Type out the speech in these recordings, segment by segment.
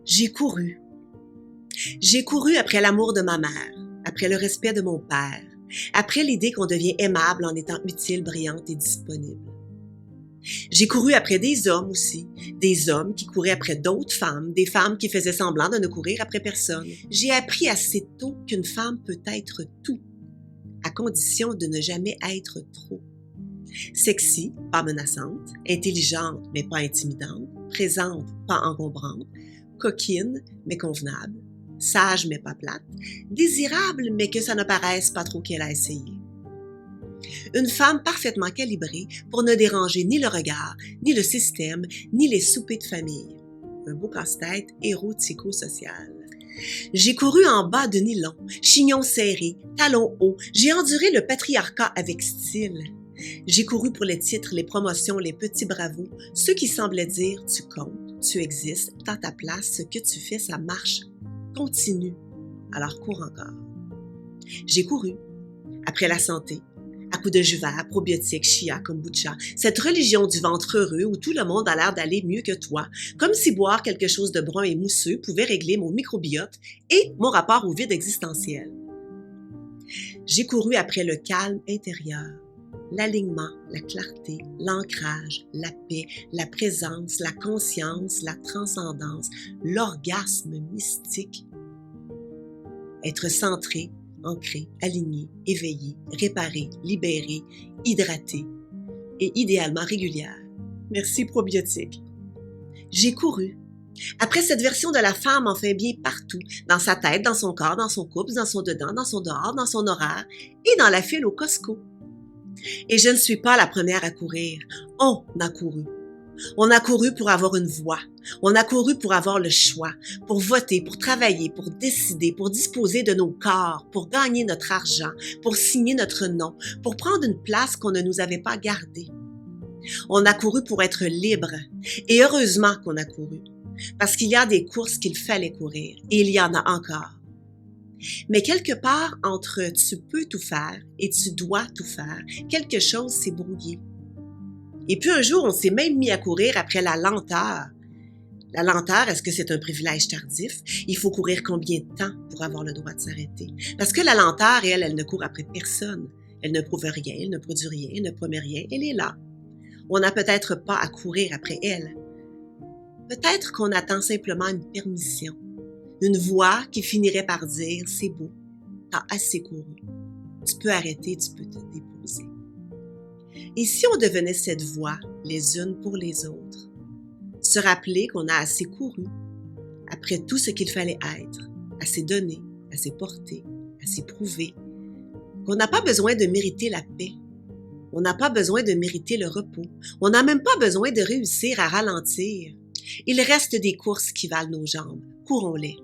J'ai couru. J'ai couru après l'amour de ma mère, après le respect de mon père, après l'idée qu'on devient aimable en étant utile, brillante et disponible. J'ai couru après des hommes aussi, des hommes qui couraient après d'autres femmes, des femmes qui faisaient semblant de ne courir après personne. J'ai appris assez tôt qu'une femme peut être tout, à condition de ne jamais être trop. Sexy, pas menaçante, intelligente, mais pas intimidante, présente, pas encombrante, coquine, mais convenable, sage, mais pas plate, désirable, mais que ça ne paraisse pas trop qu'elle a essayé. Une femme parfaitement calibrée pour ne déranger ni le regard, ni le système, ni les soupers de famille. Un beau casse-tête érotico-social. J'ai couru en bas de nylon, chignon serré, talons hauts, j'ai enduré le patriarcat avec style. J'ai couru pour les titres, les promotions, les petits bravos, ceux qui semblaient dire « tu comptes, tu existes, t'as ta place, ce que tu fais, ça marche, continue, alors cours encore ». J'ai couru, après la santé, à coups de jus vert, probiotiques, chia, kombucha, cette religion du ventre heureux où tout le monde a l'air d'aller mieux que toi, comme si boire quelque chose de brun et mousseux pouvait régler mon microbiote et mon rapport au vide existentiel. J'ai couru après le calme intérieur, l'alignement, la clarté, l'ancrage, la paix, la présence, la conscience, la transcendance, l'orgasme mystique. Être centré, ancré, aligné, éveillé, réparé, libéré, hydraté et idéalement régulière. Merci probiotique. J'ai couru. Après cette version de la femme enfin bien partout, dans sa tête, dans son corps, dans son couple, dans son dedans, dans son dehors, dans son horaire et dans la file au Costco. Et je ne suis pas la première à courir. On a couru. On a couru pour avoir une voix. On a couru pour avoir le choix, pour voter, pour travailler, pour décider, pour disposer de nos corps, pour gagner notre argent, pour signer notre nom, pour prendre une place qu'on ne nous avait pas gardée. On a couru pour être libre. Et heureusement qu'on a couru. Parce qu'il y a des courses qu'il fallait courir. Et il y en a encore. Mais quelque part entre tu peux tout faire et tu dois tout faire, quelque chose s'est brouillé. Et puis un jour, on s'est même mis à courir après la lenteur. La lenteur, est-ce que c'est un privilège tardif? Il faut courir combien de temps pour avoir le droit de s'arrêter? Parce que la lenteur, elle ne court après personne. Elle ne prouve rien, elle ne produit rien, elle ne promet rien, elle est là. On n'a peut-être pas à courir après elle. Peut-être qu'on attend simplement une permission. Une voix qui finirait par dire « c'est beau, t'as assez couru, tu peux arrêter, tu peux te déposer ». Et si on devenait cette voix les unes pour les autres? Se rappeler qu'on a assez couru, après tout ce qu'il fallait être, assez donné, assez porté, assez prouvé, qu'on n'a pas besoin de mériter la paix, on n'a pas besoin de mériter le repos, on n'a même pas besoin de réussir à ralentir. Il reste des courses qui valent nos jambes, courons-les.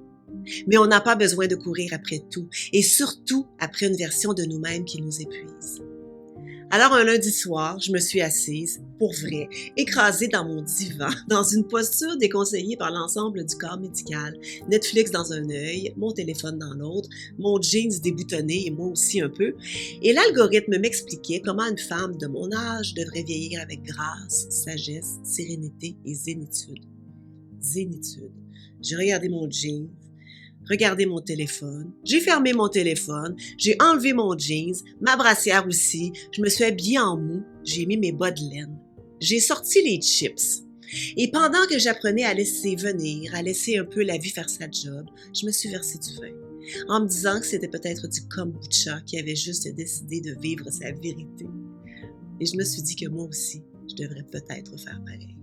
Mais on n'a pas besoin de courir après tout, et surtout après une version de nous-mêmes qui nous épuise. Alors un lundi soir, je me suis assise, pour vrai, écrasée dans mon divan, dans une posture déconseillée par l'ensemble du corps médical, Netflix dans un œil, mon téléphone dans l'autre, mon jeans déboutonné et moi aussi un peu, et l'algorithme m'expliquait comment une femme de mon âge devrait vieillir avec grâce, sagesse, sérénité et zénitude. Zénitude. J'ai regardé mon jeans, regardé mon téléphone, j'ai fermé mon téléphone, j'ai enlevé mon jeans, ma brassière aussi, je me suis habillée en mou, j'ai mis mes bas de laine, j'ai sorti les chips. Et pendant que j'apprenais à laisser venir, à laisser un peu la vie faire sa job, je me suis versé du vin, en me disant que c'était peut-être du kombucha qui avait juste décidé de vivre sa vérité. Et je me suis dit que moi aussi, je devrais peut-être faire pareil.